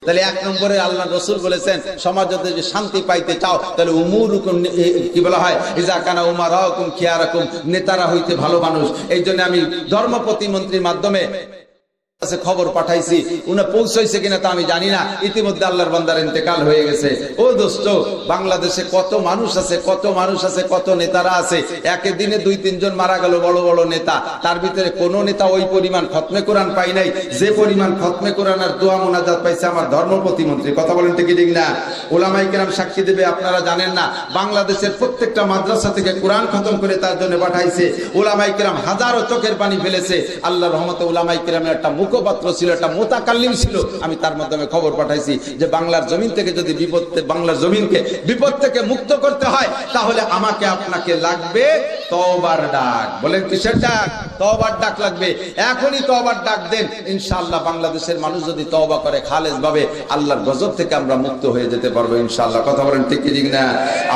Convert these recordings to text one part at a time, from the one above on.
তাহলে এক নম্বরে আল্লাহ রসুল বলেছেন সমাজে যদি শান্তি পাইতে চাও তাহলে উমুরুকুম কি বলা হয় ইজা কানা উমারাকুম খিয়ারাকুম, নেতারা হইতে ভালো মানুষ। এই জন্য আমি ধর্ম প্রতিমন্ত্রীর মাধ্যমে খবর পাঠাইছি, উনি পৌঁছাইছে কিনা তা আমি জানি না, ইতিমধ্যে আল্লাহর বান্দার ইন্তেকাল হয়ে গেছে। ও দোস্ত, বাংলাদেশে কত মানুষ আছে, কত মানুষ আছে, কত নেতারা আছে, একের দিনে 2-3 জন মারা গেল বড় বড় নেতা। তার ভিতরে কোন নেতা ওই পরিমাণ খতমে কোরআন পাই নাই যে পরিমাণ খতমে কোরআন আর দোয়া মোনাজাত পাইছে আমার ধর্ম প্রতিমন্ত্রী। কথা বলেন ঠিক ঠিক না? ওলামায়ে কেরাম সাক্ষী দেবে, আপনারা জানেন না বাংলাদেশের প্রত্যেকটা মাদ্রাসা থেকে কোরআন খতম করে তার জন্য পাঠাইছে। ওলামায়ে কেরাম হাজারো চোখের পানি ফেলেছে। আল্লাহর রহমতে ওলামায়ে কেরামের একটা মুখপাত্র ছিল, একটা মুতাকাল্লিম ছিল, আমি তার মাধ্যমে খবর পাঠাইছি যে বাংলার জমিন থেকে যদি বাংলার জমিনকে বিপদ থেকে মুক্ত করতে হয় তাহলে আমাকে আপনাকে লাগবে তওবার ডাক। বলেন কিসের ডাক? তওবার ডাক লাগবে। এখনই তওবার ডাক দেন, ইনশাআল্লাহ বাংলাদেশের মানুষ যদি তওবা করে খালেস ভাবে আল্লাহর গজব থেকে আমরা মুক্ত হয়ে যেতে পারবো ইনশাআল্লাহ। কথা বলেন ঠিক কি ঠিক না?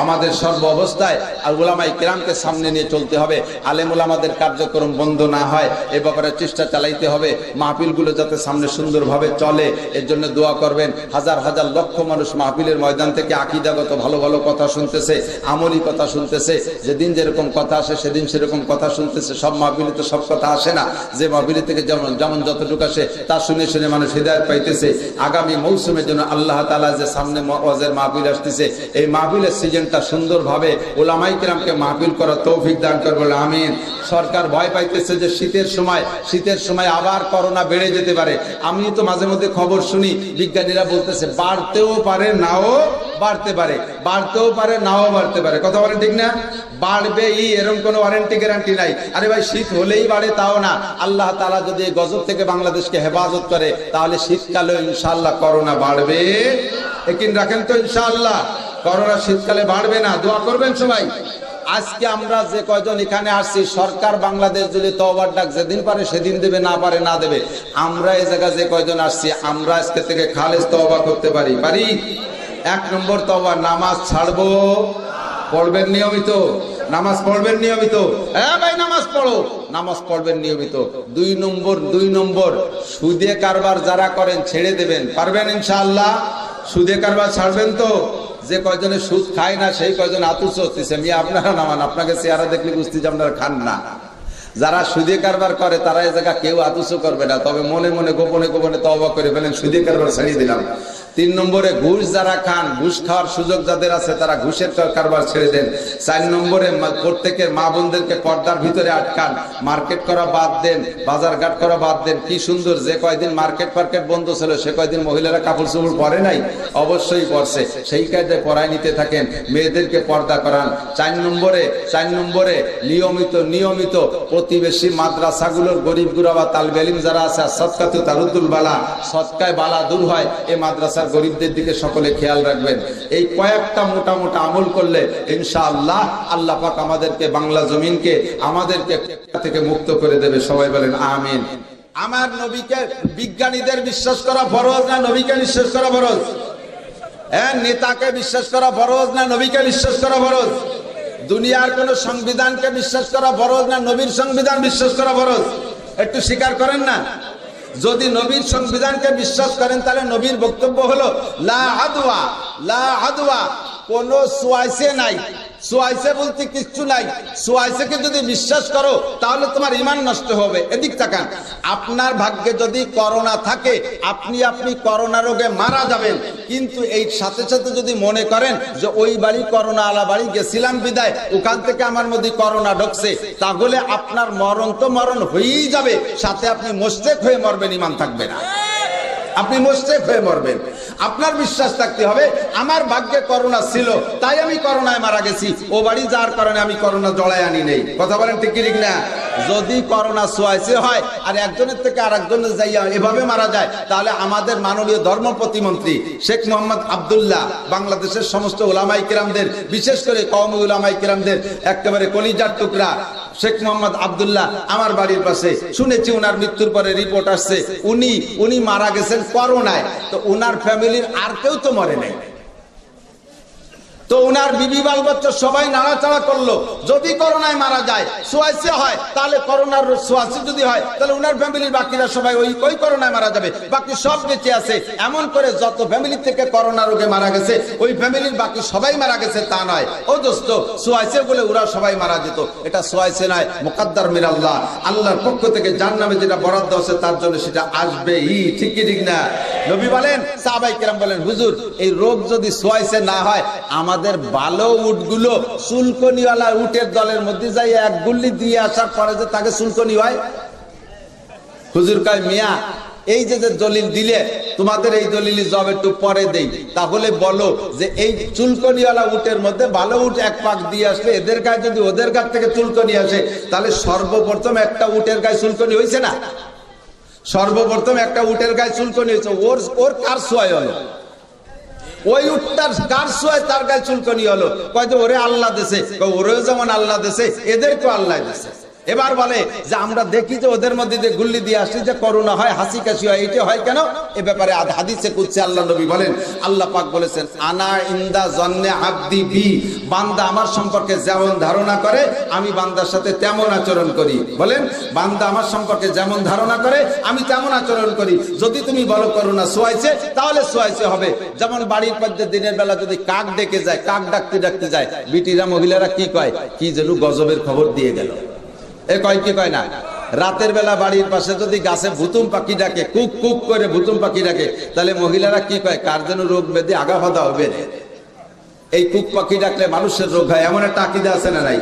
আমাদের সর্ব অবস্থায় উলামায়ে কেরামকে সামনে নিয়ে চলতে হবে। আলেম উলামাদের কার্যক্রম বন্ধ না হয় এ ব্যাপারে চেষ্টা চালাইতে হবে। মাহফিলগুলো যাতে সামনে সুন্দরভাবে চলে এর জন্য দোয়া করবেন। হাজার হাজার লক্ষ মানুষ মাহফিলের ময়দান থেকে আকীদাগত ভালো ভালো কথা শুনতেছে, আমলি কথা শুনতেছে। যেদিন যেরকম কথা আসে সেদিন সেরকম কথা শুনতেছে। সব মাহফিলে তো সব কথা আসে না, যে মাহফিল থেকে যেমন যতটুকু আসে তা শুনে শুনে মানুষ হিদায়াত পাইতেছে। আগামী মৌসুমের জন্য আল্লাহ তাআলা যে সামনে ওয়াজের মাহফিল আসতেছে, এই মাহফিলের সিজনটা সুন্দরভাবে উলামায়ে কেরামকে মাহফিল করার তৌফিক দান করবে, আমিন। সরকার ভয় পাইতেছে যে শীতের সময় আবার করোনা বেড়ে যেতে পারে। আমি তো মাঝে মধ্যে খবর শুনি বিজ্ঞানীরা বলতেছে বাড়তেও পারে নাও বাড়তে পারে, বাড়তেও পারে নাও বাড়তে পারে। কথা বলেন ঠিক না? বাড়বে এরকম কোনো ওয়ারেন্টি গ্যারান্টি নাই। আরে ভাই, শীত হলেই বাড়ে তাও না। আল্লাহ তাআলা যদি এই গজব থেকে বাংলাদেশকে হেফাজত করে তাহলে শীতকালে ইনশাআল্লাহ করোনা বাড়বে। একিন রাখেন তো ইনশাআল্লাহ করোনা শীতকালে বাড়বে না। দোয়া করবেন সবাই। আজকে আমরা যে কয়জন এখানে আসছি, সরকার বাংলাদেশ যদি তওবার ডাক যেদিন পারে সেদিন দেবে, না পারে না দেবে। আমরা এই জায়গা যে কয়জন আসছি আমরা আজকে থেকে খালেস তওবা করতে পারি? এক নম্বর তওবা, নামাজ ছাড়বো। পড়বেন নিয়মিত, নামাজ পড়বেন নিয়মিত। হ্যাঁ ভাই, নামাজ পড়ো, নামাজ পড়বেন নিয়মিত। দুই নম্বর সুদে কারবার যারা করেন ছেড়ে দেবেন। পারবেন ইনশাআল্লাহ? সুদে কারবার ছাড়বেন তো? যে কয়জনে সুদ খায় না সেই কয়জন আতুস হচ্ছে। মিয়া আপনারা নামান, আপনাকে চেহারা দেখলে বুঝতে যে আপনারা খান না। যারা সুদে কারবার করে তারা এই জায়গা কেউ আতুসও করবে না, তবে মনে মনে গোপনে গোপনে তওবা করে ফেলেন, সুদে কারবার ছাড়িয়ে দিলাম। 3 নম্বরে ঘুষ যারা খান, ঘুষ খাওয়ার সুযোগ যাদের আছে তারা ঘুষের কারবার ছেড়ে দেন। 4 নম্বরে প্রত্যেকের মা বোনদেরকে পর্দার ভিতরে আটকান, মার্কেট করা বাদ দেন, বাজার ঘাট করা বাদ দেন। কি সুন্দর, যে কয়দিন মার্কেট বন্ধ ছিল সে কয়দিন মহিলারা কাপড় চোপড় পরে নাই, অবশ্যই পরছে। সেই কায়দায় পরায় নিতে থাকেন, মেয়েদেরকে পর্দা করান। 4 নম্বরে নিয়মিত প্রতিবেশী মাদ্রাসাগুলোর গরিব গুরাবা তালবে ইলম যারা আছে, সদকাতু তারুদ্দুল বালা, সদকায় বালা দূর হয়, এই মাদ্রাসার গরিবদের দিকে সকলে খেয়াল রাখবেন। এই কয়েকটা মোটা আমল করলে ইনশাআল্লাহ আল্লাহ পাক আমাদেরকে বাংলা জমিনকে আমাদেরকে থেকে মুক্ত করে দেবে। সবাই বলেন আমিন। আমার নবীকে বিজ্ঞানীদের বিশ্বাস করা ফরজ না নবীকে বিশ্বাস করা ফরজ? হ্যাঁ, নেতাকে বিশ্বাস করা ফরজ না নবীকে বিশ্বাস করা ফরজ? দুনিয়ার কোন সংবিধানকে বিশ্বাস করা ফরজ না নবীর সংবিধান বিশ্বাস করা ফরজ? একটু স্বীকার করেন না? যদি নবীর সংবিধানকে বিশ্বাস করেন তাহলে নবীর বক্তব্য হলো লা আদওয়া, কোন সোয়াইসে নাই। সোয়াইসে বলতে কিচ্ছু নাই। সোয়াইসেকে যদি বিশ্বাস করো তাহলে তোমার ঈমান নষ্ট হবে। এদিক তাকান, আপনার ভাগ্যে যদি করোনা থাকে আপনি করোনা রোগে মারা যাবেন, কিন্তু এই সাথে সাথে যদি মনে করেন যে ওই বাড়ি করোনা আলা বাড়ি গেছিলাম বিদায় ওখান থেকে আমার মধ্যে করোনা ঢুকছে, তাহলে আপনার মরণ তো মরণ হয়েই যাবে, সাথে আপনি মোশরেক হয়ে মরবেন, ঈমান থাকবে না। আপনি মোশরেক হয়ে মরবেন। আপনার বিশ্বাস থাকতে হবে আমার ভাগ্যে করোনা ছিল তাই আমি করোনায় মারা গেছি, ও বাড়ি যার কারণে আমি করোনা জড়ায় আনি নেই। কথা বলেন ঠিক কি ঠিক না? যদি করোনা সোয়াইসে হয় আর একজনের থেকে আরেকজনের যাইয়া এভাবে মারা যায়, তাহলে আমাদের মাননীয় ধর্ম প্রতিমন্ত্রী শেখ মোহাম্মদ আব্দুল্লাহ বাংলাদেশের সমস্ত উলামায়ে কেরামদের, বিশেষ করে কওমি উলামায়ে কেরামদের একেবারে কলিজার টুকরা শেখ মোহাম্মদ আব্দুল্লাহ আমার বাড়ির পাশে, শুনেছি উনার মৃত্যুর পরে রিপোর্ট আসছে উনি মারা গেছেন করোনায়। তো উনার ফ্যামিলির আর কেউ তো মরে নাই। তো উনার বিবি বাল বাচ্চা সবাই নাড়াচাড়া করলো, যদি করোনায় মারা যায় সোয়াইসে হয় তাহলে করোনার সোয়াইসে যদি হয় তাহলে উনার ফ্যামিলির বাকিরা সবাই ওই করোনায় মারা যাবে, বাকি সব বেঁচে আছে। এমন করে যত ফ্যামিলি থেকে করোনা রোগে মারা গেছে ওই ফ্যামিলির বাকি সবাই মারা গেছে তা নয়। ও দোস্ত, সোয়াইসে বলে ওরা সবাই মারা যেত, এটা সোয়াইসে নয়, মুকাদ্দার মিনাল্লাহ, আল্লাহর পক্ষ থেকে জাহান্নামে যেটা বরাদ্দ আছে তার জন্য সেটা আসবেই। ঠিক কি ঠিক না? নবী বলেন, সাহাবায়ে কেরাম বলেন, হুজুর এই রোগ যদি সোয়াইসে না হয় আমাদের ভালো উটগুলো চুলকনিওয়ালা উটের দলের মধ্যে যাই এক গুল্লি দিয়ে আসার পরে যে তাকে চুলকনি হয়। হুজুর কয়, মিয়া এই যে দলিল দিলে তোমাদের এই দলিল জব একটু পরে দেই, তাহলে বলো যে এই চুলকনিওয়ালা উটের মধ্যে ভালো উট এক পাক দিয়ে আসলে এদের গায়ে যদি ওদের গাছ থেকে চুলকনি আসে তাহলে সর্বপ্রথম একটা উটের গায়ে চুলকনি হয়েছে না? সর্বপ্রথম একটা উটের গায়ে চুলকনি হয়েছে, ওর কার সোয়াই হলো? ওই উটটার কার সোয়াই তার গায়ে চুলকনি হলো? কয়তো ওরে আল্লাহ দেশে, ওরেও যেমন আল্লাহ দেশে এদেরকেও আল্লাহ দেশে। এবার বলে যে আমরা দেখি যে ওদের মধ্যে যে গুল্লি দিয়ে আসছে যে করোনা হয়, হাসি কাশি হয়, এটা হয় কেন? এ ব্যাপারে হাদিসে কুদসি আল্লাহ নবী বলেন, আল্লাহ পাক বলেছেন, আনা ইনদা জন্নে আব্দি বি, বান্দা আমার সম্পর্কে যেমন ধারণা করে আমি বান্দার সাথে তেমন আচরণ করি। বলেন, বান্দা আমার সম্পর্কে যেমন ধারণা করে আমি তেমন আচরণ করি। যদি তুমি বলো করোনা সোয়াইছে তাহলে সোয়াইছে হবে। যেমন বাড়ির মধ্যে দিনের বেলা যদি কাক ডেকে যায়, কাক ডাকতে ডাকতে যায়, বিটিরা মহিলারা কি কয়, কি যেন গজবের খবর দিয়ে গেল, এ কয় কি কয় না? রাতের বেলা বাড়ির পাশে যদি গাছে ভুতুম পাখি ডাকে, কুক কুক করে ভুতুম পাখি ডাকে, তাহলে মহিলারা কি কয়, কার যেন রোগ ব্যাধি আগা ফাদা হবে। এই কুক পাখি ডাকলে মানুষের রোগ হয়, এমন একটা আকিদা আছে না নাই?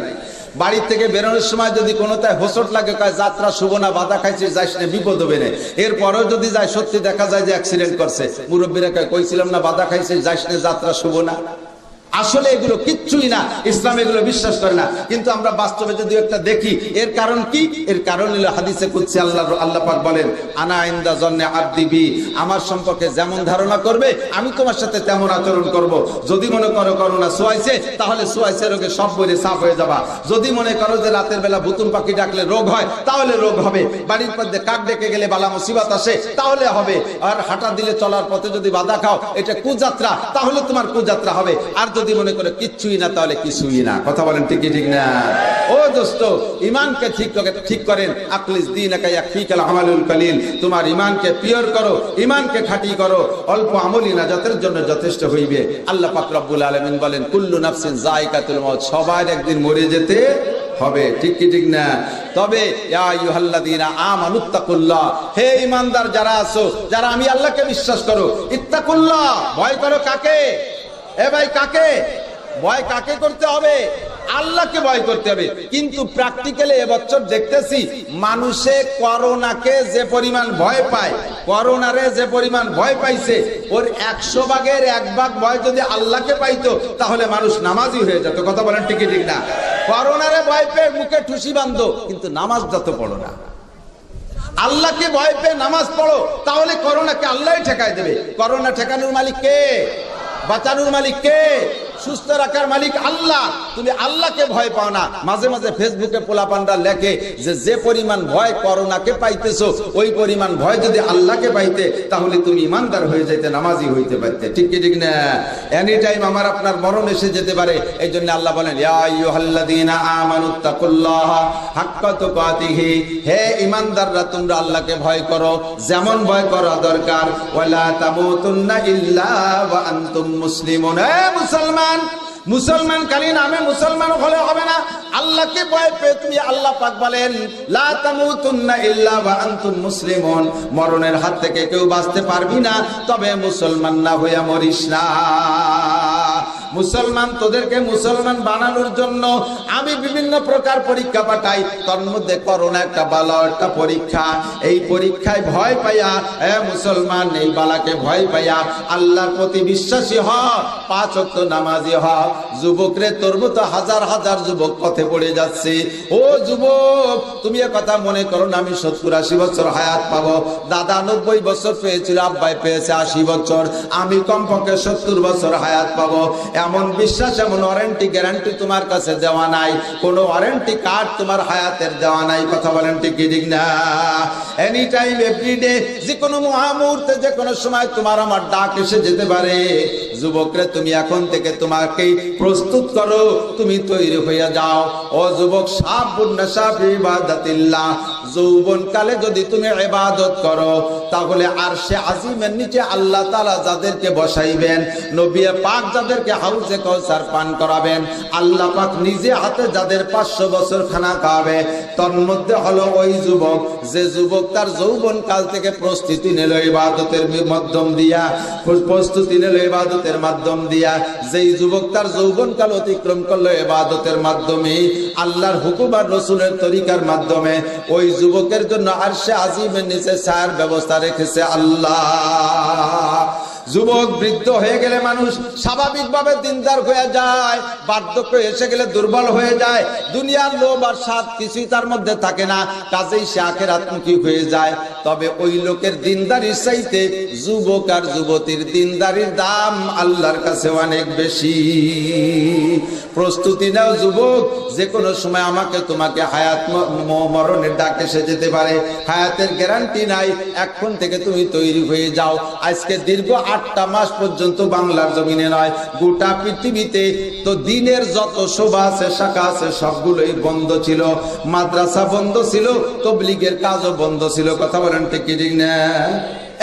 বাড়ির থেকে বেরোনোর সময় যদি কোনোটায় হোঁচট লাগে, কয় যাত্রা শুভ না, বাধা খাইছে, যাইস না, বিপদ হবে না। এরপরেও যদি যায় সত্যি দেখা যায় যে অ্যাক্সিডেন্ট করছে, মুরব্বীরা কয় কইছিলাম না বাধা খাইছে, যাইস না, যাত্রা শুভ না। আসলে এগুলো কিচ্ছুই না, ইসলাম এগুলো বিশ্বাস করে না। কিন্তু আমরা বাস্তবে যদি একটা দেখি, এর কারণ কি? এর কারণ হলো হাদিসে কুদসি আল্লাহ পাক বলেন, আনা ইনদা জন্নে আব্দি বি, আমার সম্পর্কে যেমন ধারণা করবে আমি তোমার সাথে তেমন আচরণ করব। যদি মনে করো করোনা সোয়াইছে তাহলে সোয়াইছে রোগে সব বইরে সাফ হয়ে যাবা। যদি মনে করো যে রাতের বেলা ভুতুম পাখি ডাকলে রোগ হয় তাহলে রোগ হবে। বাড়ির মধ্যে কাক ডেকে গেলে বালা মুসিবত আসে তাহলে হবে। আর হাঁটা দিলে চলার পথে যদি বাধা খাও এটা কুযাত্রা, তাহলে তোমার কুযাত্রা হবে। আর যদি মনে করে কিচ্ছুই না তাহলে কিছুই না। কথা বলেন ঠিক কি ঠিক না? ও দোস্ত, ইমানকে ঠিক করেন, আকলিস দীনাকা ইয়াকফিকাল আমালুল কলিল, তোমার ইমানকে পিওর করো, ইমানকে খাঁটি করো, অল্প আমলই নাজাতের জন্য যথেষ্ট হইবে। আল্লাহ পাক রব্বুল আলামিন বলেন, কুল্লু নাফসিন যায়কাতুল মউত, সবার একদিন মরে যেতে হবে। ঠিক কি ঠিক না? তবে ইয়া আইয়ুহাল্লাযীনা আমানুত্তাকুল্লাহ, হে ঈমানদার যারা আছো, যারা আমি আল্লাহকে বিশ্বাস করো, ইত্তাকুল্লাহ, ভয় করো কাকে? এ ভাই কাকে ভয়? কাকে করতে হবে? আল্লাহকে ভয় করতে হবে। কিন্তু প্র্যাকটিক্যালি এবছর দেখতেছি মানুষে করোনাকে যে পরিমাণ ভয় পায়, করোনারে যে পরিমাণ ভয় পাইছে, ওর 100 ভাগের 1 ভাগ ভয় যদি আল্লাহকে পাইতো তাহলে মানুষ নামাজি হয়ে যেত। কথা বলেন ঠিক ঠিক না? করোনারে ভয় পেয়ে মুখে ঠুসি বাঁধো, কিন্তু নামাজ যত পড়ো না। আল্লাহকে ভয় পেয়ে নামাজ পড়ো, তাহলে করোনাকে আল্লাহই ঠেকায় দেবে। করোনা ঠেকানোর মালিক কে? বাঁচানোর মালিক কে? সুস্থ রাখার মালিক আল্লাহ। তুমি আল্লাহকে ভয় পাও না। মাঝে মাঝে ফেসবুকে পোলাপানরা লেখে যে পরিমাণ ভয় করোনাকে পাইতেছো, ওই পরিমাণ ভয় যদি আল্লাহকে পাইতে তাহলে তুমি ইমানদার হয়ে যাইতে, নামাজি হইতে পারতে। ঠিক কি ঠিক না? এনি টাইম আমার আপনার মরণ এসে যেতে পারে। এই জন্য আল্লাহ বলেন, ইয়া আইয়ুহাল্লাযীনা আমানুত্তাকুল্লাহা হাক্কা তুকাতিহি, হে ইমানদাররা তোমরা আল্লাহকে ভয় করো যেমন ভয় করা দরকার। ওয়ালা তামুতুন্না ইল্লা ওয়া আনতুম মুসলিমুন, হে মুসলমান, মুসলমান খালি নামে মুসলমান হলে হবে না, আল্লাহকে ভয় পেয়ে তুমি, আল্লাহ পাক বলেন, লা তামুতুন্না ইল্লা ওয়া আনতুম মুসলিমুন, মরণের হাত থেকে কেউ বাঁচতে পারবি না তবে মুসলমান না হইয়া মরিস না। মুসলমান, তোদেরকে মুসলমান বানানোর জন্য আমি বিভিন্ন প্রকার পরীক্ষা পাঠাই, তার মধ্যে করোনা একটা বালা, একটা পরীক্ষা। এই পরীক্ষায় ভয় পাইয়া, এ মুসলমান, এই বালাকে ভয় পাইয়া আল্লাহর প্রতি বিশ্বাসী হ, 5 ওয়াক্ত নামাজি হ। যুবকরে, তোর মতো হাজার হাজার যুবক পথে পড়ে যাচ্ছে। ও যুবক, তুমি এ কথা মনে করো না আমি 70-80 বছর হায়াত পাবো। দাদা 90 বছর পেয়েছিল, আব্বাই পেয়েছে 80 বছর, আমি কমপক্ষে 70 বছর হায়াত পাবো। এমন বিশ্বাস, এমন ওয়ারেন্টি গ্যারান্টি তোমার কাছে দেওয়া নাই, কোনো ওয়ারেন্টি কার্ড তোমার হায়াতের দেওয়া নাই। কথা বলেন ঠিক ঠিক না? এনি টাইম এভরিডে, যে কোনো মুহূর্তে, যে কোনো সময় তোমার আমার ডাক এসে যেতে পারে। যুবকরা তুমি এখন থেকে তোমাকে প্রস্তুত করো, তুমি তৈরি হয়ে যাও। ও যুবক, শাবুন নাশা ফি ইবাদাতিল্লাহ, যৌবন কালে যদি তুমি ইবাদত করো তাহলে আরশে আজিমের নিচে আল্লাহ তাআলা যাদেরকে বসাইবেন, নবী পাক যাদেরকে হাউজে কাউসার পান করাবেন, আল্লাহ পাক নিজে হাতে যাদের 500 বছর খানা খাওয়াবে, তার মধ্যে হলো ওই যুবক যে যুবক তার যৌবন কাল থেকে প্রস্তুতি নিল ইবাদতের মাধ্যম দিয়া, যেই যুবক তার যৌবন কাল অতিক্রম করলো ইবাদতের মাধ্যমে, আল্লাহর হুকুম আর রাসূলের তরিকার মাধ্যমে, ওই যুবকের জন্য আরশে আজিমের নিচে ছায়ার ব্যবস্থা রেখেছে আল্লাহ। যুবক বৃদ্ধ হয়ে গেলে মানুষ স্বাভাবিকভাবে দিনদার হয়ে যায়, বার্ধক্য এসে গেলে দুর্বল হয়ে যায়, দুনিয়ার লোভ আর স্বাদ কিছুই তার মধ্যে থাকে না, কাজেই সে আখিরাতমুখী হয়ে যায়। তবে ওই লোকের দিনদারির চাইতে যুবক আর যুবতীর দিনদারির দাম আল্লাহর কাছে অনেক বেশি। প্রস্তুতি নাও যুবক, যে কোনো সময় আমাকে তোমাকে হায়াত মরণের ডাক এসে যেতে পারে, হায়াতের গ্যারান্টি নাই, এখন থেকে তুমি তৈরি হয়ে যাও। আজকে দীর্ঘ 8টা মাস পর্যন্ত বাংলার জমিনে নয়, গোটা পৃথিবীতে তো দিনের যত শোভা আছে, শাখা আছে, সবগুলোই বন্ধ ছিল। মাদ্রাসা বন্ধ ছিল, তাবলীগের কাজও বন্ধ ছিল। কথা বলেন ঠিক কি ঠিক না?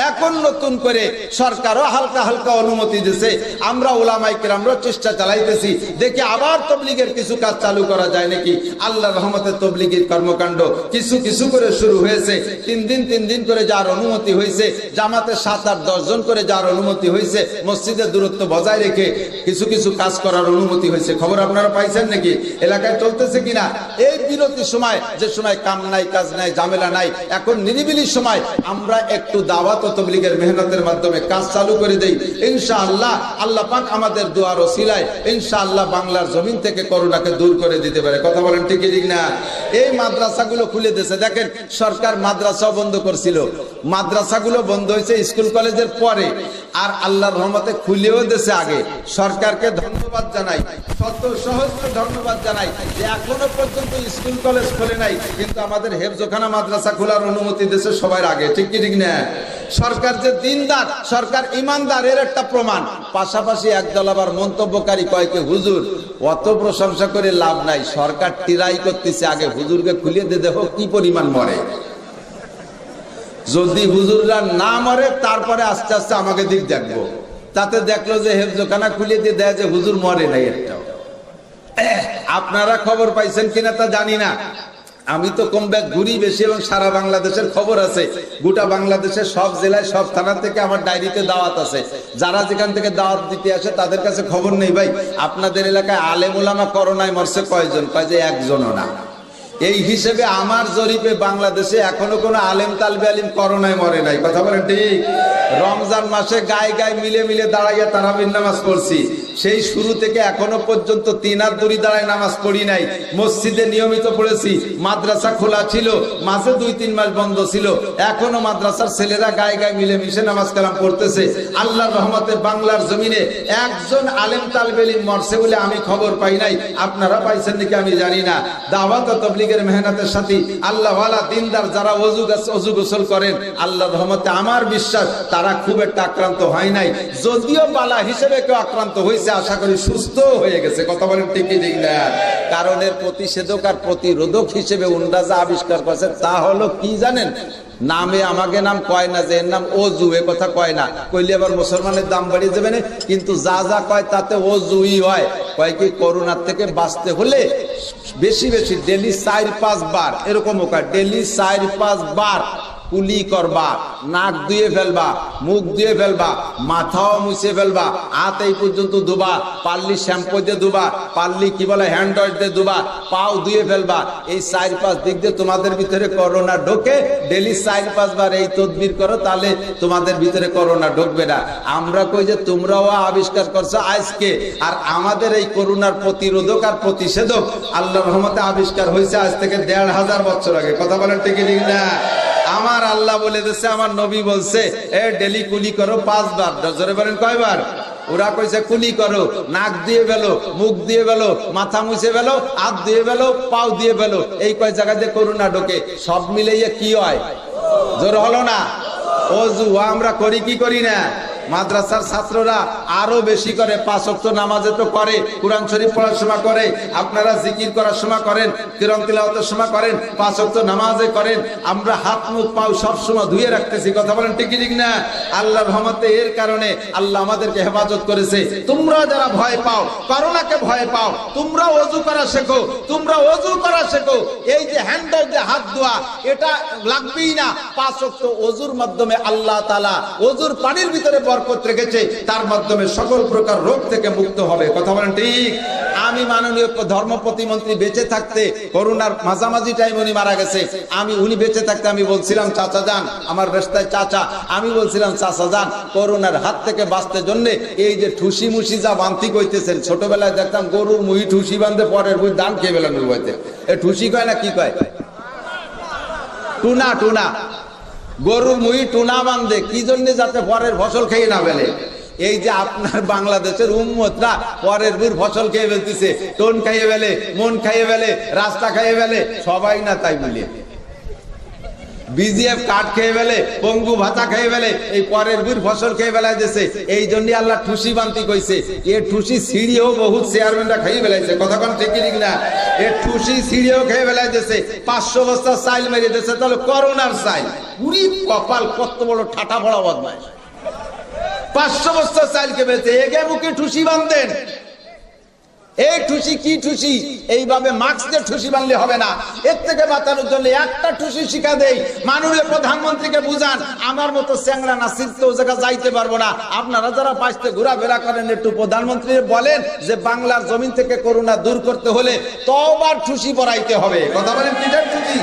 এখন নতুন করে সরকারও হালকা হালকা অনুমতি দিয়েছে, আমরা উলামায়ে কেরামরা চেষ্টা চালাইতেছি, দেখি আবার তাবলীগের কিছু কাজ চালু করা যায় নাকি। আল্লাহর রহমতে তাবলীগের কর্মকাণ্ড কিছু কিছু করে শুরু হয়েছে। 3 দিন করে যার অনুমতি হয়েছে, জামাতে 7-8-10 জন করে যার অনুমতি হয়েছে, মসজিদের দূরত্ব বজায় রেখে কিছু কিছু কাজ করার অনুমতি হয়েছে। খবর আপনারা পাইছেন নাকি? এলাকায় চলতেছে কিনা? এই বিরতির সময়, যে সময় কাম নাই, কাজ নাই, ঝামেলা নাই, এখন নিরিবিলির সময় আমরা একটু দাওয়াত তাবলীগের মেহনতের মাধ্যমে কাজ চালু করে দেই। ইনশাআল্লাহ আল্লাহ পাক আমাদের দোয়ার ওসিলায় ইনশাআল্লাহ বাংলার জমিন থেকে করোনাকে দূর করে দিতে পারে। কথা বলেন ঠিক ঠিক না? এই মাদ্রাসাগুলো খুলে দিয়েছে। দেখেন, সরকার মাদ্রাসা বন্ধ করছিল, মাদ্রাসাগুলো বন্ধ হয়েছে স্কুল কলেজের পরে, আর আল্লাহর রহমতে খুলেও দিয়েছে আগে। সরকারকে ধন্যবাদ জানাই, শত সহস্র ধন্যবাদ জানাই যে এখনো পর্যন্ত স্কুল কলেজ খোলে নাই, কিন্তু আমাদের হেফজখানা মাদ্রাসা খোলার অনুমতি দিয়েছে সবার আগে। ঠিক কি ঠিক না? সরকার যে দিনদার, সরকার ইমানদার, এর একটা প্রমাণ। পাশাপাশি একদল আবার মন্তব্যকারী কয়েকে হুজুর, অত প্রশংসা করে লাভ নাই, সরকার ট্রাই করতেছে, আগে হুজুরকে খুলিয়ে দিয়ে দেখো কি পরিমাণ মরে। যদি হুজুররা না মরে তারপরে আস্তে আস্তে আমাকে দিক দেখবো। তাতে দেখলো যে হেফজখানা খুলিয়ে দিয়ে দেয় যে হুজুর মরে নাই একটাও। আপনারা খবর পাইছেন কিনা তা জানি না, আমি তো কম ব্যাগ ঘুরি বেশি এবং সারা বাংলাদেশের খবর আছে। গোটা বাংলাদেশের সব জেলায়, সব থানা থেকে আমার ডায়েরিতে দাওয়াত আছে। যারা যেখান থেকে দাওয়াত দিতে আসে তাদের কাছে খবর নেই, ভাই আপনাদের এলাকায় আলেম ওলামা করোনায় মরছে কয়জন? কয় যে একজনও না। এই হিসেবে আমার জরিপে বাংলাদেশে এখনো কোনো আলেম তালবে আলিম করোনায় মরে নাই। কথা বলেন ঠিক? রমজান মাসে গায়ে গায়ে মিলে মিলে দাঁড়াইয়া তারাবির নামাজ পড়ছি, সেই শুরু থেকে এখনো পর্যন্ত 3 হাত দড়ি দাঁড়ায় নামাজ পড়ি নাই। মসজিদে নিয়মিত পড়েছি, মাদ্রাসা খোলা ছিল, মাঝে 2-3 মাস বন্ধ ছিল, এখনো মাদ্রাসার ছেলেরা গায়ে গায়ে মিলে মিশে নামাজ কালাম পড়তেছে। আল্লাহর রহমতে বাংলার জমিনে একজন আলেম তালবে আলিম মরছে বলে আমি খবর পাই নাই। আপনারা পাইছেন নাকি আমি জানি না। দাওয়াত ও তাবলীগের মেহনতের সাথে আল্লাহ ওয়ালা দিনদার যারা ওযু গোসল করেন, আল্লাহর রহমতে আমার বিশ্বাস তারা খুব একটা আক্রান্ত হয় নাই। যদিও বালা হিসেবে কেউ আক্রান্ত হয়েছে, আশা করি সুস্থ হয়ে গেছে। কথা বলেন ঠিক কি ঠিক না? কারণ এর প্রতিষেধক আর প্রতিরোধক হিসেবে উনরা যা আবিষ্কার করেছে তা হলো কি জানেন? নামে আমাকে নাম কয় না যে এর নাম অজু, এ কথা কয় না, কইলে আবার মুসলমানের দাম বাড়িয়ে যাবে না। কিন্তু যা যা কয় তাতে অজুই হয়। কয় কি করোনার থেকে বাঁচতে হলে বেশি বেশি ডেলি 4-5 বার, এরকমও কয় ডেলি 4-5 বার কুলি করবা, নাক ধুয়ে ফেলবা, মুখ ধুয়ে ফেলবা, মাথাও মুছে ফেলবা, হাত এই পর্যন্ত ধুবা, পারলি শ্যাম্পু দিয়ে ধুবা, পারলি কি বলে হ্যান্ড ওয়াশ দিয়ে ধুবা, পাও ধুয়ে ফেলবা। এই 4-5 দিক দিয়ে তোমাদের ভিতরে করোনা ঢোকে। ডেলি 4-5 বার এই তদবির করো, তাহলে তোমাদের ভিতরে করোনা ঢুকবে না। আমরা কই যে তোমরাও আবিষ্কার করছো আজকে, আর আমাদের এই করোনার প্রতিরোধক আর প্রতিষেধক আল্লাহর রহমতে আবিষ্কার হয়েছে আজ থেকে 1500 বছর আগে। কথা বলেন ঠিক ঠিক না? আমার আল্লাহ বলে দিচ্ছে, আমার নবী বলছে, এ ডেলি কুলি করো 5 বার। জোরে বলেন কয়বার? ওরা কইছে কুলি করো, নাক দিয়ে ফেলো, মুখ দিয়ে ফেলো, মাথা মুছে ফেলো, হাত দিয়ে ফেলো, পাও দিয়ে ফেলো। এই কয় জায়গা দিয়ে করোনা ঢোকে। সব মিলাইয়া কি হয়? জোর হলো না? অজু আমরা করি কি করি না? মাদ্রাসার ছাত্ররা আরো বেশি করে, 5 ওয়াক্ত নামাজে তো করে, কোরআন শরীফ পড়ার সময় করে, আপনারা জিকির করার সময় করেন, কিরাম তিলাওয়াতের সময় করেন, 5 ওয়াক্ত নামাজে করেন। আমরা হাত মুখ পাও সব সময় ধুয়ে রাখতেছি, কথা বলেন ঠিক ঠিক না? আল্লাহর রহমতে এর কারণে আল্লাহ আমাদেরকে হেফাজত করেছে। তোমরা যারা ভয় পাও, করোনাকে ভয় পাও, তোমরা ওযু করা শেখো, তোমরা ওযু করা শেখো। এই যে হ্যান্ডল দিয়ে হাত ধোয়া, এটা লাগবেই না। 5 ওয়াক্ত ওযুর মাধ্যমে আল্লাহ তাআলা ওযুর পানির ভিতরে বরকত রেখেছে, তার মাধ্যমে সকল প্রকার রোগ থেকে মুক্ত হবে, কথা বলেন ঠিক? আমি মাননীয় ধর্ম প্রতিমন্ত্রী বেঁচে থাকতে, করোনার মাঝামাঝি টাইম উনি মারা গেছে, উনি বেঁচে থাকতে আমি বলছিলাম, চাচা যান, আমার রাস্তায় চাচা, আমি বলছিলাম চাচা যান, করোনার হাত থেকে বাঁচতে জন্য এই যে ঠুসি মুসি যা বান্তি কইতেছেন, ছোটবেলায় দেখতাম গরুর মুহি ঠুসি বাঁধে পরের বই দান খেয়ে বেলাম বইতে। এ ঠুসি কয় না কি কয়? টুনা, টুনা, গরুর মুহি টুনা বাঁধে কি জন্য? যাতে পরের ফসল খেয়ে না ফেলে। এই যে আপনার বাংলাদেশের উম্মতরা পরের বুর ফসল খেয়ে ফেলতেছে, টোন খাইয়ে ফেলে, মন খাইয়ে ফেলে, রাস্তা খাইয়ে ফেলে, সবাই না তাই বলে বিজিএফ কাঠ খেয়ে ফেলে, পঙ্গু ভাতা খেয়ে ফেলে, এই পরের বুর ফসল খেয়ে ফেলাই দিয়েছে। এই জন্য আল্লাহ ঠুসি বান্তি কইছে। এ ঠুসি সিঁড়িও বহুত চেয়ারম্যানরা খেয়ে ফেলাইছে, কথা কোন ঠিক ঠিক না? এ ঠুসি সিঁড়িও খেয়ে ফেলাই দিয়েছে, 500 বস্তা চাইল মেরে দিয়েছে। তাহলে করোনার চাইল, পুরি কপাল, কত বড় ঠাটা পড়া বদমাইশ। 500 বস্তা চাইলকে বেঁচে এগে মুখে ঠুসি বাঁধতেন। এই ঠুসি কি ঠুসি? এইভাবে মাস্ক দিয়ে ঠুসি বাঁধলে হবে না। এর থেকে বাঁচানোর জন্য একটা ঠুসি শিখা দেই, মাননীয় প্রধানমন্ত্রীকে বুঝান, আমার মতো চ্যাংড়া নাসির তো ও জায়গা যাইতে পারবো না। আপনারা যারা বাইরে ঘোরাফেরা করেন, একটু প্রধানমন্ত্রী বলেন যে বাংলার জমিন থেকে করোনা দূর করতে হলে তওবার ঠুসি পড়াইতে হবে, কথা বলেন কিটার ঠুসি?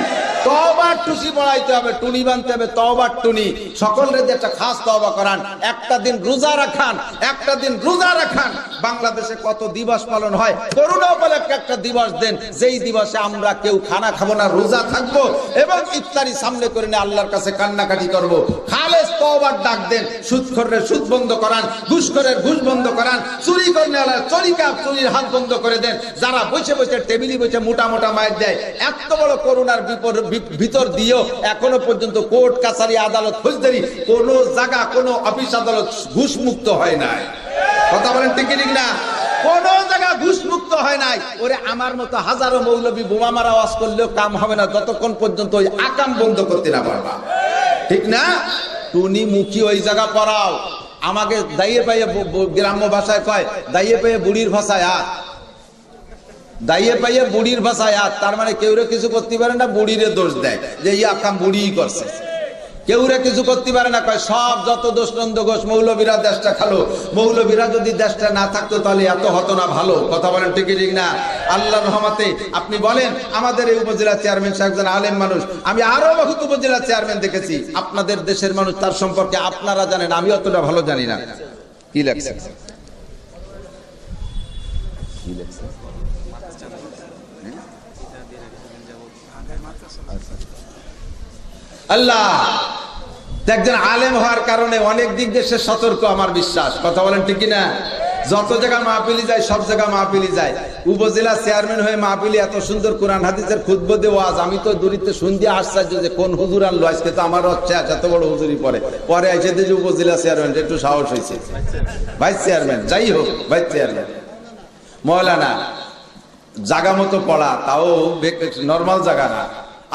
তওবার ঠুসি পড়াইতে হবে, টুনি বানতে হবে, তওবার টুনি। সকলের যে একটা খাস তওবা করান, একটা দিন রোজা রাখান, একটা দিন রোজা রাখান। বাংলাদেশে কত দিবস পালন হয়, করোনা উপলক্ষে একটা দিবস দেন, যেই দিবসে আমরা কেউ খানা খাবো না, রোজা থাকবো এবং ইফতারি সামনে করে নিয়ে আল্লাহর কাছে কান্নাকাটি করবো। খালেস তওবার ডাক দেন। সুদখোরের সুদ বন্ধ করান, ঘুষখোরের ঘুষ বন্ধ করান, চুরি করলে চুরির হাত বন্ধ করে দেন। যারা বসে বসে টেবিলে বসে মোটা মোটা মায়ের দেয়, এত বড় করোনার ভিতর দিয়েও এখনো পর্যন্ত কোর্ট কাছারি আদালত ফৌজদারি কোন জায়গা, কোন অফিস আদালত ঘুষ মুক্ত হয় নাই, কথা বলেন ঠিক ঠিক না? কোন জায়গা ঘুষ মুক্ত হয় নাই। ওরে আমার মতো হাজারো মৌলবী বোমা মারা আওয়াজ করলেও কাম হবে না যতক্ষণ পর্যন্ত ওই আকাম বন্ধ করতে না পারবা, ঠিক না? টুনি মুখী ওই জায়গা পড়াও। আমাকে দাইয়ে পাইয়ে, গ্রাম্য ভাষায় কয় দাইয়ে পাইয়ে বুড়ির ভাষায় হাত, দাইয়ে পাইয়ে বুড়ির ভাষায় হাত। তার মানে কেউরে কিছু করতে পারে না, বুড়িরে দোষ দেয় যে এই আকাম বুড়ি করছে। কেউরে কিছু করতে পারে না, কয় সব যত দোষ নন্দ ঘোষ, মৌলবীরা দেশটা খালো। মৌলবীরা যদি দেশটা না থাকতো তাহলে এত হতো না ভালো, কথা বলেন ঠিক ঠিক না? আল্লাহর রহমতে আপনি বলেন, আমাদের এই উপজেলা চেয়ারম্যান সাহেব একজন আলেম মানুষ, আমি আরো বহুত উপজেলা চেয়ারম্যান দেখেছি। আপনাদের দেশের মানুষ, তার সম্পর্কে আপনারা জানেন, আমি অতটা ভালো জানি না। কি লাগছে? আল্লাহ একজন আলেম হওয়ার কারণে অনেক দিক দেশে সতর্ক, আমার বিশ্বাস, কথা বলেন ঠিক না? যত জায়গা মাহফিলি যায়, সব জায়গা মাহফিলি যায়। উপজেলা চেয়ারম্যান হয়ে মাহফিলি এত সুন্দর কোরআন হাদিসের খুতবা দিয়ে ওয়াজ, আমি তো দূরিতে শুনতে আশ্চর্য যে কোন হুজুর আনলো আজকে। তো আমার হচ্ছে এত বড় হুজুরি পরে এসে যে উপজেলা চেয়ারম্যান একটু সাহস হয়েছে, ভাইস চেয়ারম্যান, যাই হোক ভাইস চেয়ারম্যান মৌলানা, জায়গা মতো পড়া, তাও নর্মাল জায়গা না।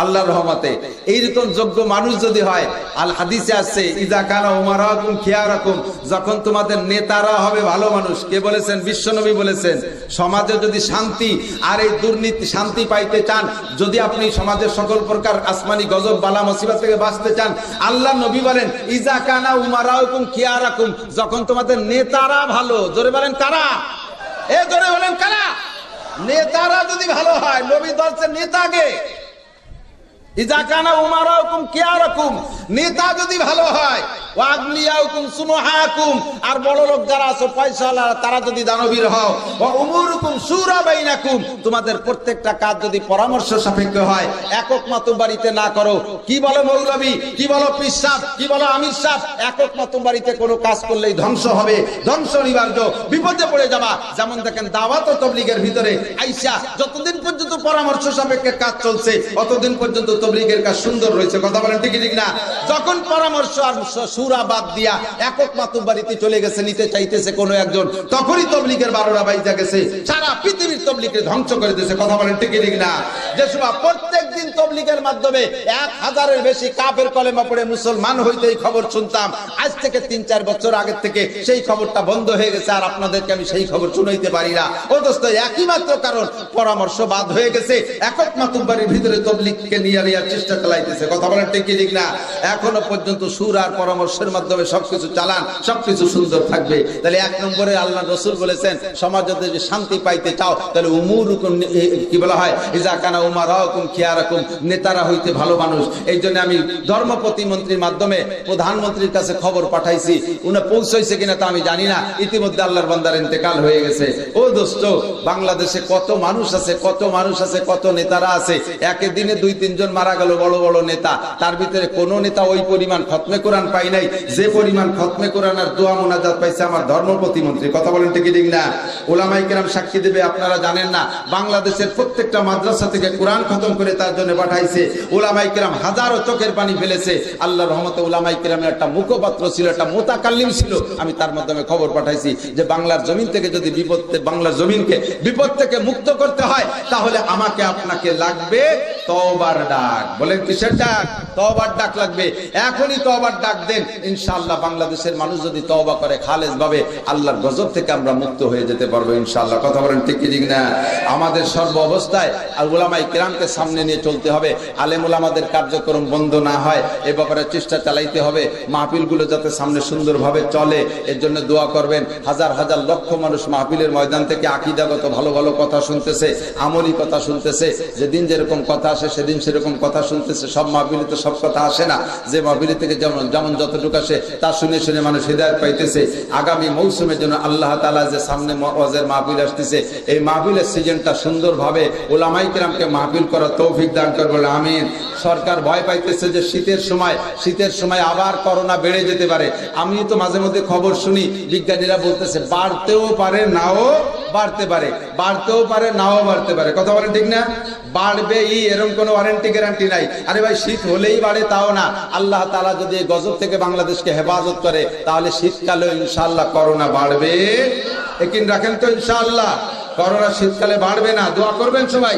আল্লাহর রহমতে এইরকম যোগ্য মানুষ যদি হয়, আল হাদিসে আছে ইজা কানা উমারাকুম খিয়ারাকুম, যখন তোমাদের নেতারা হবে ভালো মানুষ। কে বলেছেন? বিশ্বনবী বলেছেন। সমাজে যদি শান্তি আর এই দুর্নীতি শান্তি পাইতে চান, যদি আপনি সমাজের সকল প্রকার আসমানি গজব বালা মুসিবত থেকে বাঁচতে চান, আল্লাহ নবী বলেন ইজা কানা উমারাকুম খিয়ারাকুম, যখন তোমাদের নেতারা ভালো। জোরে বলেন কারা? এ জোরে বলেন কারা? নেতারা যদি ভালো হয়, নবী বলছেন নেতাকে ইজা কানা উমারাকুম কিয়ারাকুম, নেতা যদি ভালো হয়, ওয়াগনিয়াকুম সুনুহাকুম, আর বড় লোক যারা আছে পয়সাওয়ালা তারা যদি দানবীর হও, ওয়া উমুরুকুম শুরা বাইনাকুম, তোমাদের প্রত্যেকটা কাজ যদি পরামর্শ সাপেক্ষ হয়, একক মাতুব্বাড়িতে না করো। কি বলো মৌলবী, কি বলো পীর সাহেব, কি বলো আমির সাহেব, একক মাতুব্বাড়িতে কোনো কাজ করলেই ধ্বংস হবে, ধ্বংস অনিবার্য, বিপদে পড়ে যাবা। যেমন দেখেন দাওয়াত ও তাবলীগের ভিতরে আইসা যতদিন পর্যন্ত পরামর্শ সাপেক্ষে কাজ চলছে, অতদিন পর্যন্ত তবলিগের কাজ সুন্দর রয়েছে, কথা বলেন ঠিক ঠিক না? যখন পরামর্শ আর সুরা বাদ দিয়া একক মাতুব্বারিতে চলে গেছে, নিতে চাইতেছে কোনো একজন, তখনই তবলিগের 12টা বাইজা গেছে, সারা পৃথিবীর তবলিগকে ধ্বংস করে দিয়েছে, কথা বলেন ঠিক ঠিক না? যে সময় প্রত্যেক দিন তবলিগের মাধ্যমে 1000-এর বেশি কাফের কলেমা পড়ে মুসলমান হইতে এই খবর শুনতাম, আজ থেকে 3-4 বছর আগের থেকে সেই খবরটা বন্ধ হয়ে গেছে, আর আপনাদেরকে আমি সেই খবর শুনাইতে পারি না। ও দোস্ত, একই মাত্র কারণ, পরামর্শ বাদ হয়ে গেছে, একক মাতুব্বারির ভিতরে তবলিগকে নিয়ে নেওয়ার চেষ্টা চালাইতেছে, কথা বলেন ঠিক ঠিক না? এখনো পর্যন্ত সুর আর পরামর্শের মাধ্যমে সবকিছু চালান, সবকিছু সুন্দর থাকবে। তাহলে 1 নম্বরে আল্লাহ রাসূল বলেছেন, সমাজে যদি শান্তি পাইতে চাও তাহলে উমুরুকুম, কি বলা হয়, ইজা কানা উমারাকুম খিয়ারাকুম, নেতারা হইতে ভালো মানুষ। এই জন্য আমি ধর্ম প্রতিমন্ত্রীর মাধ্যমে প্রধানমন্ত্রীর কাছে খবর পাঠাইছি, উনি পৌঁছাইছে কিনা তা আমি জানি না, ইতিমধ্যে আল্লাহর বান্দার ইন্তেকাল হয়ে গেছে। ও দোস্ত, বাংলাদেশে কত মানুষ আছে, কত মানুষ আছে, কত নেতারা আছে, একে দিনে 2-3 জন মারা গেল, বড় বড় নেতা। তার ভিতরে কোন নেতা ওই পরিমাণ খতমে কোরআন পাই নাই যে পরিমাণ খতমে কোরআন আর দোয়া মোনাজাত পাইছে আমার ধর্ম প্রতিমন্ত্রী, কথা বলেন ঠিক ঠিক না? উলামায়ে কেরাম সাক্ষী দেবে, আপনারা জানেন না, বাংলাদেশের প্রত্যেকটা মাদ্রাসা থেকে কোরআন খতম করে তার জন্য পাঠাইছে। উলামায়ে কেরাম হাজারো চোখের পানি ফেলেছে। আল্লাহর রহমতে উলামায়ে কেরামের একটা মুখপাত্র ছিল, একটা মুতাকাল্লিম ছিল, আমি তার মাধ্যমে খবর পাঠাইছি যে বাংলার জমিন থেকে যদি বাংলার জমিনকে বিপদ থেকে মুক্ত করতে হয়, তাহলে আমাকে আপনাকে লাগবে তওবার ডাক। বলেন কিসের ডাক? তওবার ডাক লাগবে। এখনই তওবার ডাক দেন, ইনশাআল্লাহ বাংলাদেশের মানুষ যদি তওবা করে খালেস ভাবে, আল্লাহর গজব থেকে আমরা মুক্ত হয়ে যেতে পারবো ইনশাআল্লাহ, কথা বলেন ঠিক ঠিক না? আমাদের সর্ব অবস্থায় আর উলামায়ে কেরামকে সামনে নিয়ে চলতে হবে, আলেম উলামাদের কার্যক্রম বন্ধ না হয় এ ব্যাপারে চেষ্টা চালাইতে হবে। মাহফিলগুলো যাতে সামনে সুন্দরভাবে চলে, এর জন্য দোয়া করবেন। হাজার হাজার লক্ষ মানুষ মাহফিলের ময়দান থেকে আকীদাগত ভালো ভালো কথা শুনতেছে, আমলি কথা শুনতেছে, যেদিন যেরকম কথা আসে সেদিন সেরকম কথা শুনতেছে। সব মাহফিলে তো সব কথা আসে না, যে মাহফিলে থেকে যেমন যতটুকু আসে তা শুনে শুনে মানুষ হিদায়াত পাইতেছে। আগামী মৌসুমের জন্য আল্লাহ তাআলা যে সামনে ওয়াজের মাহফিল আসতেছে, এই মাহফিলের সিজনটা সুন্দরভাবে উলামায়ে কেরামকে মাহফিল করার তৌফিক দান করবে, আমিন। সরকার ভয় পাইতেছে যে শীতের সময় আবার করোনা বেড়ে যেতে পারে। আমি তো মাঝে মধ্যে খবর শুনি, বিজ্ঞানীরা বলতেছে বাড়তেও পারে, নাও বাড়তে পারে, বাড়তেও পারে, নাও বাড়তে পারে, কথা বলেন ঠিক না? বাড়বে এরকম কোনো ওয়ারেন্টি গ্যারান্টি নাই। আরে ভাই, শীত হলেই বাড়ে তাও না, আল্লাহ তাআলা যদি এই গজব থেকে বাংলাদেশকে হেফাজত করে, তাহলে শীতকালে ইনশাআল্লাহ করোনা বাড়বে। একিন রাখেন তো ইনশাআল্লাহ, করোনা শীতকালে বাড়বে না। দোয়া করবেন সবাই।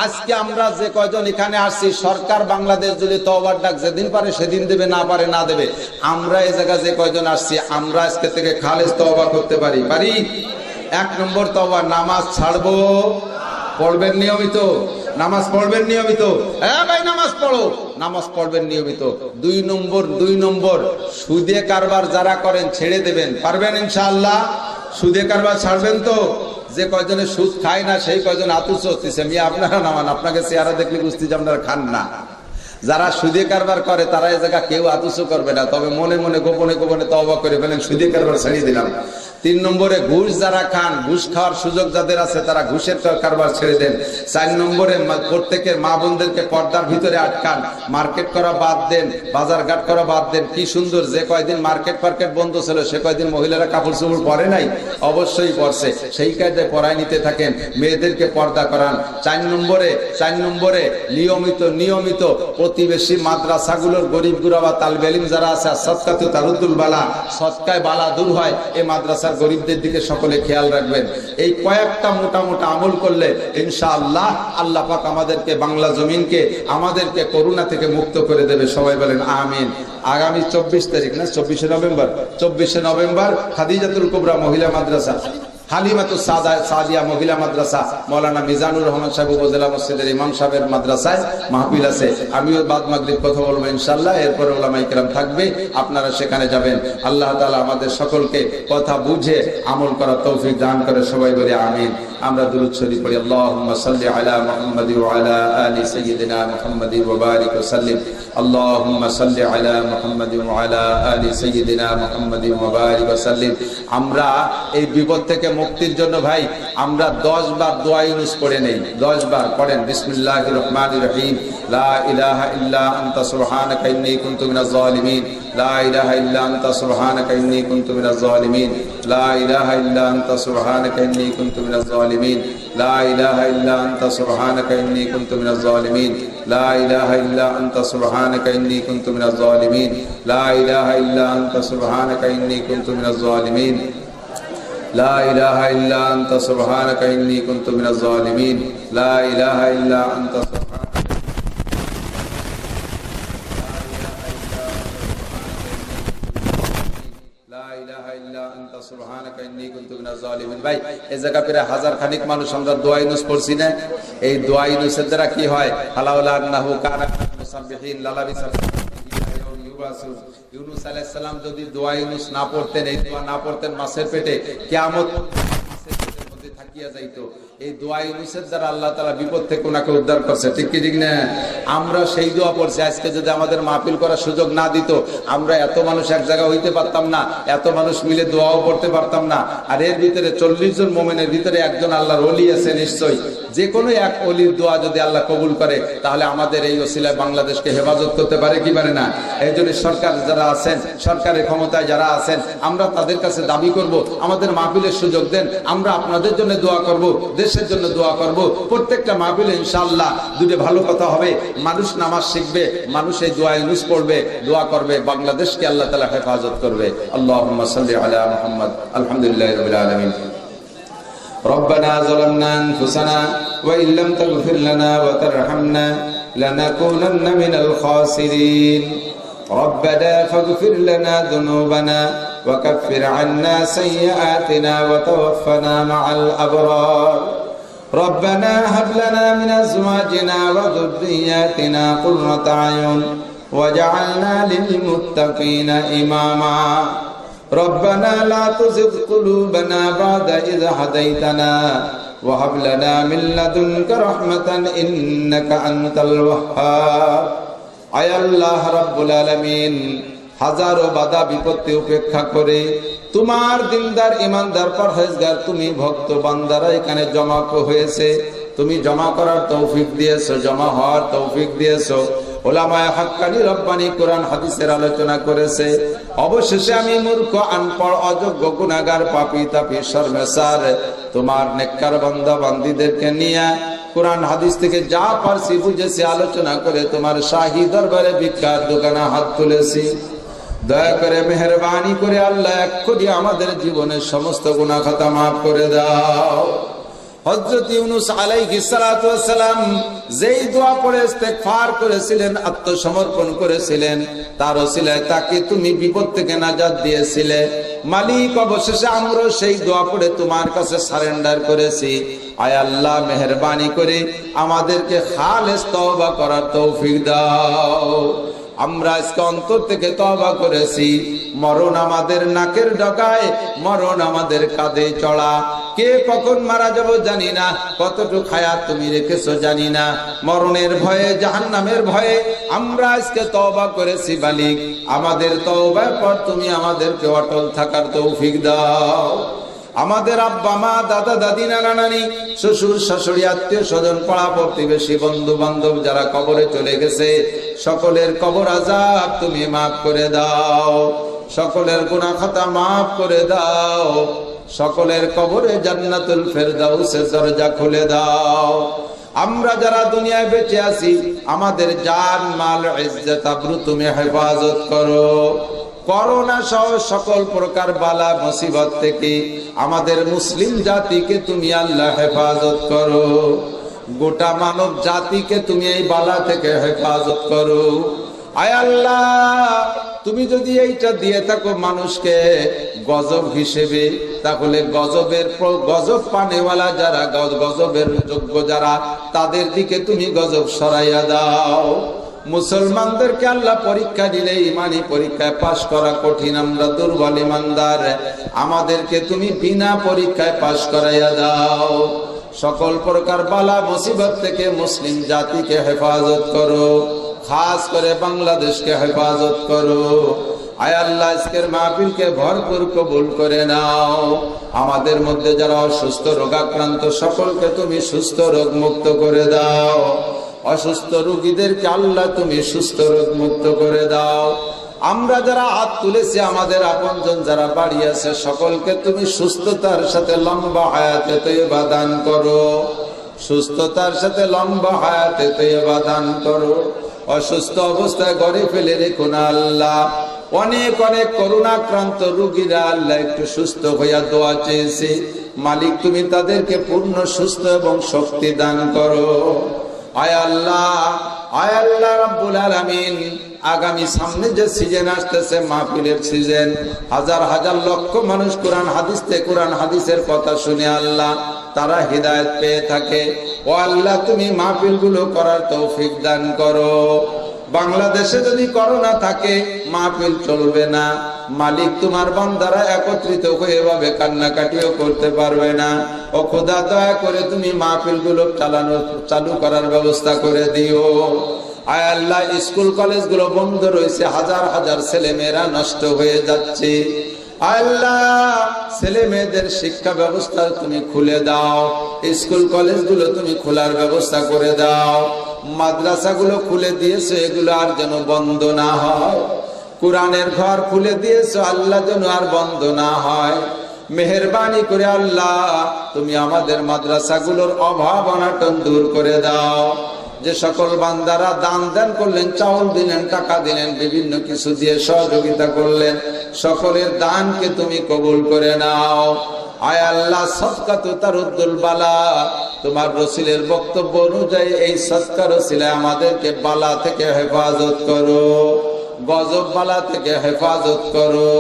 আজকে আমরা যে কয়জন এখানে আসছি, সরকার বাংলাদেশ যদি তওবার ডাক যেদিন পারে সেদিন দেবে, না পারে না দেবে। আমরা এই জায়গায় যে কয়জন আসছি, আমরা আজকে থেকে খালেস তওবা করতে পারি? 1 নম্বর তওবা, নামাজ ছাড়বো, পড়বেন নিয়মিত, নামাজ পড়বেন নিয়মিত। হ্যাঁ ভাই, নামাজ পড়ো, নামাজ পড়বেন নিয়মিত। 2 নম্বর সুদে কারবার যারা করেন ছেড়ে দেবেন, পারবেন ইনশাআল্লাহ? সুদে কারবার ছাড়বেন তো? যে কয়জনে সুদ খায় না সেই কয়জন আতুস হচ্ছে, মিয়া আপনারা নামান, আপনাকে চেহারা দেখলে বুঝতে যে আপনারা খান না। যারা সুদে কারবার করে তারা এই জায়গা কেউ আতুসও করবে না, তবে মনে মনে গোপনে গোপনে তওবা করে ফেলেন, সুদে কারবার ছেড়ে দিলাম। 3 নম্বরে ঘুষ যারা খান, ঘুষ খাওয়ার সুযোগ যাদের আছে তারা ঘুষের কারবার ছেড়ে দেন। 4 নম্বরে প্রত্যেকের মা বোনদেরকে পর্দার ভিতরে আটকান, মার্কেট করা বাদ দেন, বাজার ঘাট করা বাদ দেন। কি সুন্দর, যে কয়দিন মার্কেট বন্ধ ছিল সে কয়দিন মহিলারা কাপড় চোপড় পরে নাই, অবশ্যই পরছে, সেই কায়দায় পরায় নিতে থাকেন, মেয়েদেরকে পর্দা করান। 4 নম্বরে নিয়মিত প্রতিবেশী মাদ্রাসাগুলোর গরিব গুরাবা তালবে ইলম যারা আছে, সদকাতু তারুদ্দুল বালা, সদকায় বালা দূর হয়, এই মাদ্রাসার গরিবদের দিকে সকলে খেয়াল রাখবেন। এই কয়েকটা মোটা আমল করলে ইনশাআল্লাহ আল্লাহ পাক আমাদেরকে, বাংলা জমিনকে, আমাদেরকে করোনা থেকে মুক্ত করে দেবে। সবাই বলেন আমিন। আগামী 24 তারিখ না 24শে নভেম্বর খাদিজাতুল কুবরা মহিলা মাদ্রাসা, হালিমাতুস সাদিয়া মহিলা মাদ্রাসা, মাওলানা মিজানুর রহমান সাহেব উপজেলা মসজিদের ইমাম সাহেবের মাদ্রাসায় মাহফিল আছে। আমিও বাদ মাগরিব কথা বলবো ইনশাআল্লাহ, এরপরে উলামায়ে কেরাম থাকবে, আপনারা সেখানে যাবেন। আল্লাহ তাআলা আমাদের সকলকে কথা বুঝে আমল করার তৌফিক দান করে, সবাই বলি আমিন। আমরা দুরূদ শরীফ পড়ি, আল্লাহুম্মা সাল্লি আলা মুহাম্মাদি ওয়া আলা আলি সাইয়্যিদিনা মুহাম্মাদি ওয়া বারিক ওয়া সাল্লিম। আল্লাহুম্মা সাল্লি আলা মুহাম্মাদি ওয়া আলা আলি সাইয়্যিদিনা মুহাম্মাদি ওয়া বারিক ওয়া সাল্লিম। আমরা এই বিপদ থেকে মুক্তির জন্য ভাই আমরা 10 বার দোয়া ইউনুস পড়ে নেই। 10 বার পড়েন, বিসমিল্লাহির রহমানির রহিম, লা ইলাহা ইল্লা আনতা সুবহানাকা ইন্নী কুনতু মিনাজ জালিমিন, লা ইলাহা ইল্লা আনতা সুবহানাকা ইন্নী কুনতু মিনাজ জালিমিন, লা ইলাহা ইল্লা আনতা সুবহানাকা ইন্নী কুনতু মিনাজ জালিমিন, লা ইলাহা ইল্লা আনতা সুবহানাকা ইন্নী কুনতু মিনাজ জালিমিন, লা ইলাহা ইল্লা আনতা সুবহানাকা ইন্নী কুনতু মিনাজ জালিমিন, লা ইলাহা ইল্লা আনতা সুবহানাকা ইন্নী কুনতু মিনাজ জালিমিন, লা ইলাহা ইল্লা আনতা সুবহানাকা ইন্নী কুনতু মিনাজ জালিমিন, লা ইলাহা ইল্লা আনতা ভাই এই জায়গা প্রায় 1000 খানিক মানুষ আমরা দোয়া ইউনুস পড়ছি না। এই দোয়া ইউনুসের দ্বারা কি হয়? হালাউলা আন্নাহু কানা মুসাব্বিহিন লালাবিসাল ইউনুস আলাইহিস সালাম যদি দোয়া ইউনুস না পড়তেন, এই দোয়া না পড়তেন, মাছের পেটে কিয়ামত মধ্যে থাকিয়া যাইতো। এই দোয়া ইউনুসের দ্বারা আল্লাহ তাআলা বিপদ থেকে ওনাকে উদ্ধার করছে, ঠিক কি ঠিক না? আমরা সেই দোয়া পড়ছি। আজকে যদি আমাদের মাহফিল করার সুযোগ না দিত, আমরা এত মানুষ এক জায়গায় হইতে পারতাম না, এত মানুষ মিলে দোয়াও পড়তে পারতাম না। আর এর ভিতরে 40 জন মুমিনের ভিতরে একজন আল্লাহর ওলি আছে নিশ্চয়ই। যে কোনো এক ওলির দোয়া যদি আল্লাহ কবুল করে, তাহলে আমাদের এই ওসিলায় বাংলাদেশকে হেফাজত করতে পারে কি পারে না? এই জন্য সরকার যারা আছেন, সরকারের ক্ষমতায় যারা আছেন, আমরা তাদের কাছে দাবি করব, আমাদের মাহফিলের সুযোগ দেন, আমরা আপনাদের জন্য দোয়া করব, দেশের জন্য দোয়া করব। প্রত্যেকটা মাহফিলে ইনশাআল্লাহ দুটো ভালো কথা হবে, মানুষ নামাজ শিখবে, মানুষ এই দোয়া ইউনুস পড়বে, দোয়া করবে, বাংলাদেশকে আল্লাহ তাআলা হেফাজত করবে। আল্লাহুম্মা সাল্লি আলা মুহাম্মদ। আলহামদুলিল্লাহি রাব্বিল আলামিন। ربنا ظلمنا أنفسنا وإن لم تغفر لنا وترحمنا لنكونن من الخاسرين ربنا فاغفر لنا ذنوبنا وكفر عنا سيئاتنا وتوفنا مع الأبرار ربنا هب لنا من أزواجنا وذرياتنا قرة أعين وجعلنا للمتقين إماما ربنا لا تزغ قلوبنا بعد إذ هديتنا وهب لنا من لدنك رحمة إنك أنت الوهاب আয় আল্লাহ রাব্বুল আলামিন, হাজারো বাধা বিপত্তি উপেক্ষা করে তোমার দিনদার ইমানদার পরহেজগার তুমি ভক্ত বান্দারা এখানে জমা হয়েছে। তুমি জমা করার তৌফিক দিয়েছো, জমা হওয়ার তৌফিক দিয়েছো। ওলামায়ে হাক্কানি রব্বানি কোরআন হাদিসের আলোচনা করেছে। অবশেষে আমি মূর্খ, আনপড়, অযোগ্য, গুনাহগার, পাপী তাপী, শর্মেসার তোমার নেককার বান্দা বান্দীদেরকে নিয়ে কোরআন হাদিস থেকে যা পারছি বুঝেছি আলোচনা করে তোমার শাহী দরবারে ভিক্ষার দোকানে হাত তুলেছি। দয়া করে মেহেরবানি করে আল্লাহ এক্ষুনি আমাদের জীবনের সমস্ত গুনাহ খাতা মাফ করে দাও। হযরত ইউনূস আলাইহিস সালাতু ওয়াস সালাম যেই দোয়া পড়ে ইস্তেগফার করেছিলেন, আত্মসমর্পণ করেছিলেন, তার ওসিলায় তাকে তুমি বিপদ থেকে নাজাত দিয়েছিলে। মালিক, অবশেষে আমরা সেই দোয়া পড়ে তোমার কাছে সারেন্ডার করেছি। আয় আল্লাহ, মেহেরবানি করে আমাদেরকে খালেস তওবা করার তৌফিক দাও। আমরা আজকে অন্তর থেকে তওবা করেছি। মরণ আমাদের নাকের ডগায়, মরণ আমাদের কাঁধে চড়া। কে কখন মারা যাব জানি না, কতটুকু হায়াত তুমি রেখেছো জানি না। মরণের ভয়ে, জাহান্নামের ভয়ে আমরা আজকে তওবা করেছি। মালিক, আমাদের তওবার পর তুমি আমাদেরকে অটল থাকার তৌফিক দাও। আমাদের আব্বা মা, দাদা দাদি, নানা নানি, শ্বশুর শাশুড়ি, আত্মীয় স্বজন, পাড়া প্রতিবেশী, বন্ধু বান্ধব যারা কবরে চলে গেছে, সকলের কবর আযাব তুমি মাফ করে দাও। সকলের গুনাহ খাতা মাফ করে দাও। সকলের কবরে জান্নাতুল ফেরদাউসের দরজা খুলে দাও। আমরা যারা দুনিয়ায় বেঁচে আছি, আমাদের জান, মাল, ইজ্জত, আবরু তুমি হেফাজত করো। করোনা সহ সকল প্রকার বালা মুসিবত থেকে আমাদের মুসলিম জাতিকে তুমি আল্লাহ হেফাজত করো। গোটা মানব জাতিকে তুমি এই বালা থেকে হেফাজত করো। আয় আল্লাহ, তুমি যদি এইটা দিয়ে থাকো মানুষকে গজব হিসেবে, তাহলে গজব পানেওয়ালা যারা, গজবের যোগ্য যারা, তাদের দিকে তুমি গজব সরাইয়া দাও। মুসলমানদেরকে আল্লাহ পরীক্ষা দিলে ইমানি পরীক্ষায় পাশ করা কঠিন, আমরা দুর্বল ইমানদার, আমাদেরকে তুমি বিনা পরীক্ষায় পাশ করাইয়া দাও। সকল প্রকার বালা মুসিবত থেকে মুসলিম জাতিকে হেফাজত করো, খাস করে বাংলাদেশকে হেফাজত করো। আয় আল্লাহ আজকের মাহফিলকে ভরপুর কবুল করে নাও। আমাদের মধ্যে যারা অসুস্থ রোগাক্রান্ত সকলকে তুমি সুস্থ রোগ মুক্ত করে দাও। অসুস্থ রোগীদেরকে আল্লাহ তুমি সুস্থ রোগ মুক্ত করে দাও। আমরা যারা হাত তুলেছি আমাদের আপনজন যারা বাড়ি আছে সকলকে তুমি সুস্থতার সাথে লম্বা হায়াতে তৈয়বা দান করো। সুস্থতার সাথে লম্বা হায়াতে তৈয়বা দান করো। অসুস্থ অবস্থায় ঘরে ফেলে রেখো না আল্লাহ। অনেক অনেক করুণাক্রান্ত রোগীরা আল্লাহ একটু সুস্থ হইয়া দোয়া চেয়েছে, মালিক তুমি তাদেরকে পূর্ণ সুস্থ এবং শক্তি দান করো। আয় আল্লাহ রাব্বুল আলামিন, আগামী সামনে যে সিজন আসতেছে মাহফিলের সিজন, হাজার হাজার লক্ষ মানুষ কোরআন হাদিসের কথা শুনে আল্লাহ তারা হিদায়াত পেয়ে থাকে। ও আল্লাহ তুমি মাহফিল গুলো করার তৌফিক দান করো। বাংলাদেশে যদি করোনা থাকে মাহফিল চলবে না, মালিক তোমার বান্দারা একত্রিত হয়ে এভাবে কান্নাকাটিও করতে পারবে না। ও খোদা দয়া করে তুমি মাহফিল গুলো চালু করার ব্যবস্থা করে দিও। আয় আল্লাহ স্কুল কলেজ গুলো বন্ধ রয়েছে, হাজার হাজার ছেলে মেয়েরা নষ্ট হয়ে যাচ্ছে। আল্লাহ ছেলে মেয়েদের শিক্ষা ব্যবস্থা তুমি খুলে দাও। স্কুল কলেজ গুলো তুমি খোলার ব্যবস্থা করে দাও। মাদ্রাসা গুলো খুলে দিয়েছো, এগুলো আর যেন বন্ধ না হয়। কোরআনের ঘর খুলে দিয়েছো আল্লাহ, যেন আর বন্ধ না হয়। মেহেরবানি করে আল্লাহ তুমি আমাদের মাদ্রাসা গুলোর অভাব অনাটন দূর করে দাও। যে সকল বান্দারা দান দান করলেন, চাউল দিলেন, টাকা দিলেন, বিভিন্ন কিছু দিয়ে সহযোগিতা করলেন, সকলের দানকে তুমি কবুল করে নাও। আয় আল্লাহ সদকাতু তারুদ্দুল বালা, তোমার রসুলের বক্তব্য অনুযায়ী এই সদকার ওসিলায় আমাদেরকে বালা থেকে হেফাজত করো, গজব বালা থেকে হেফাজত করো।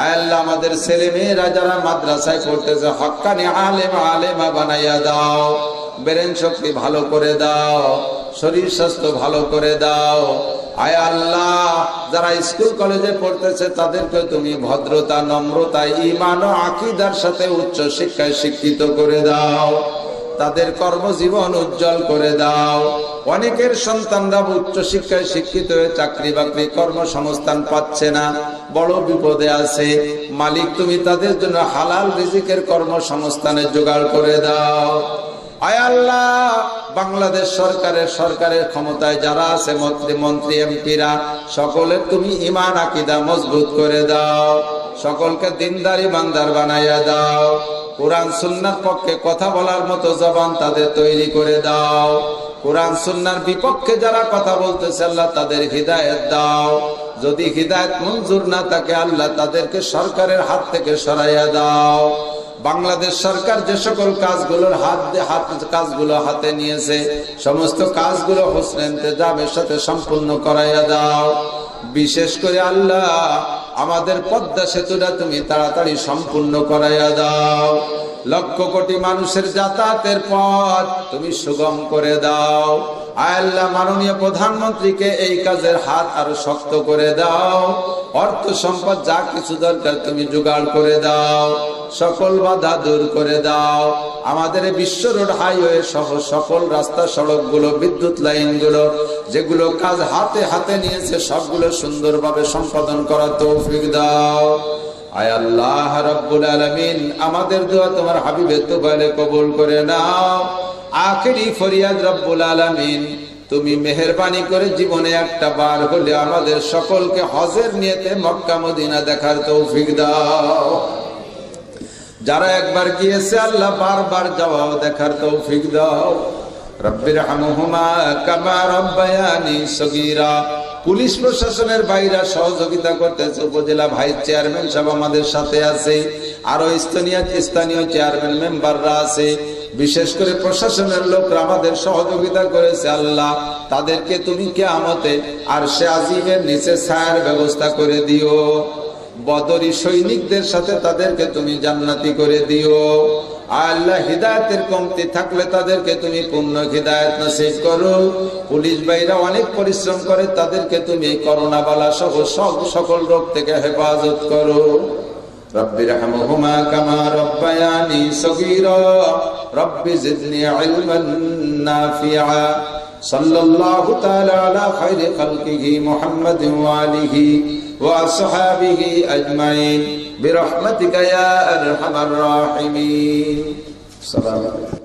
আয় আল্লাহ আমাদের ছেলে মেয়েরা যারা মাদ্রাসায় পড়তেছে হক্কানি আলেমা বানাইয়া দাও। ব্রেন শক্তি ভালো করে দাও, শরীর স্বাস্থ্য ভালো করে দাও। আয় আল্লাহ যারা স্কুল কলেজে পড়তেছে তাদেরকে তুমি ভদ্রতা, নম্রতা, ঈমান ও আকীদার সাথে উচ্চ শিক্ষায় শিক্ষিত করে দাও। তাদের কর্মজীবন উজ্জ্বল করে দাও। অনেকের সন্তানরা উচ্চ শিক্ষায় শিক্ষিত হয়ে চাকরি বাকরি কর্মসংস্থান পাচ্ছে না, বড় বিপদে আছে। মালিক তুমি তাদের জন্য হালাল রিজিকের কর্মসংস্থানের জোগাড় করে দাও। আয় আল্লাহ বাংলাদেশ সরকারের ক্ষমতায় যারা আছে মন্ত্রী এমপিরা সকলের তুমি ঈমান আকীদা মজবুত করে দাও। সকলকে দিনদারি বান্দার বানাইয়া দাও। কোরআন সুন্নাহর পক্ষে কথা বলার মতো জবান তাদের তৈরি করে দাও। কোরআন সুন্নাহর বিপক্ষে যারা কথা বলতেছে আল্লাহ তাদের হিদায়াত দাও। যদি হিদায়াত মঞ্জুর না থাকে আল্লাহ তাদেরকে সরকারের হাত থেকে সরাইয়া দাও। বাংলাদেশ সরকার যে সকল কাজগুলো হাতে নিয়েছে সমস্ত কাজগুলো হোসনে ইন্তেজামের সাথে সম্পূর্ণ করাইয়া দাও। বিশেষ করে আল্লাহ আমাদের পদ্মা সেতুটা তুমি তাড়াতাড়ি সম্পূর্ণ করাইয়া দাও। লক্ষ কোটি মানুষের যাতায়াতের পথ তুমি সুগম করে দাও। আল্লাহ মাননীয় প্রধানমন্ত্রীকে এই কাজের হাত আরো শক্ত করে দাও। অর্থ সম্পদ যা কিছু দরকার তুমি জোগাড় করে দাও। সকল বাধা দূর করে দাও। আমাদের বিশ্ব রোড হাইওয়ে সহ সকল রাস্তা সড়ক গুলো, বিদ্যুৎ লাইন গুলো, যেগুলো কাজ হাতে হাতে নিয়েছে সবগুলো সুন্দরভাবে সম্পাদন করার তৌফিক দাও। আয় আল্লাহ রাব্বুল আলামিন আমাদের দোয়া তোমার হাবিবের তোফালে কবুল করে নাও। আখিরি ফরিয়াদ রব্বুল আলামিন তুমি মেহেরবানি করে জীবনে একটা বার হলে আমাদের সকলকে হজের নিয়তে মক্কা মদিনা দেখার তৌফিক দাও। যারা একবার গিয়েছে আল্লাহ বারবার যাওয়াও দেখার তৌফিক দাও। রব্বির হামহুমা কামা রব্বায়ানি সগীরা। পুলিশ প্রশাসনের ভাইরা সহযোগিতা করতেছে, উপজেলা ভাইস চেয়ারম্যান সাহেব আমাদের সাথে আছে, আরো স্থানীয় চেয়ারম্যান মেম্বাররা আছে, বিশেষ করে প্রশাসনের লোকরা আমাদের সহযোগিতা করেছে। আল্লাহ তাদেরকে তুমি কিয়ামতে আরশে আজিমের নিচে ছায়ার ব্যবস্থা করে দিও। বদরি সৈনিকদের সাথে তাদেরকে তুমি জান্নাতি করে দিও। আল্লাহ হিদায়াতের কমতি থাকলে তাদেরকে তুমি পূর্ণ হিদায়াত নসিব করো। পুলিশ ভাইরা অনেক পরিশ্রম করে, তাদেরকে তুমি করোনা বালা সহ সকল রোগ থেকে হেফাজত করো। রব্বির হামহুমা কামা রব্বায়ানি সগীরা। রব্বি জিদনি ইলমান নাফিআ। সাল্লাল্লাহু তাআলা আলা খায়রি খালকিহি মুহাম্মাদিন ওয়া আলিহি وأصحابه أجمعين برحمتك يا أرحم الراحمين. السلام عليكم.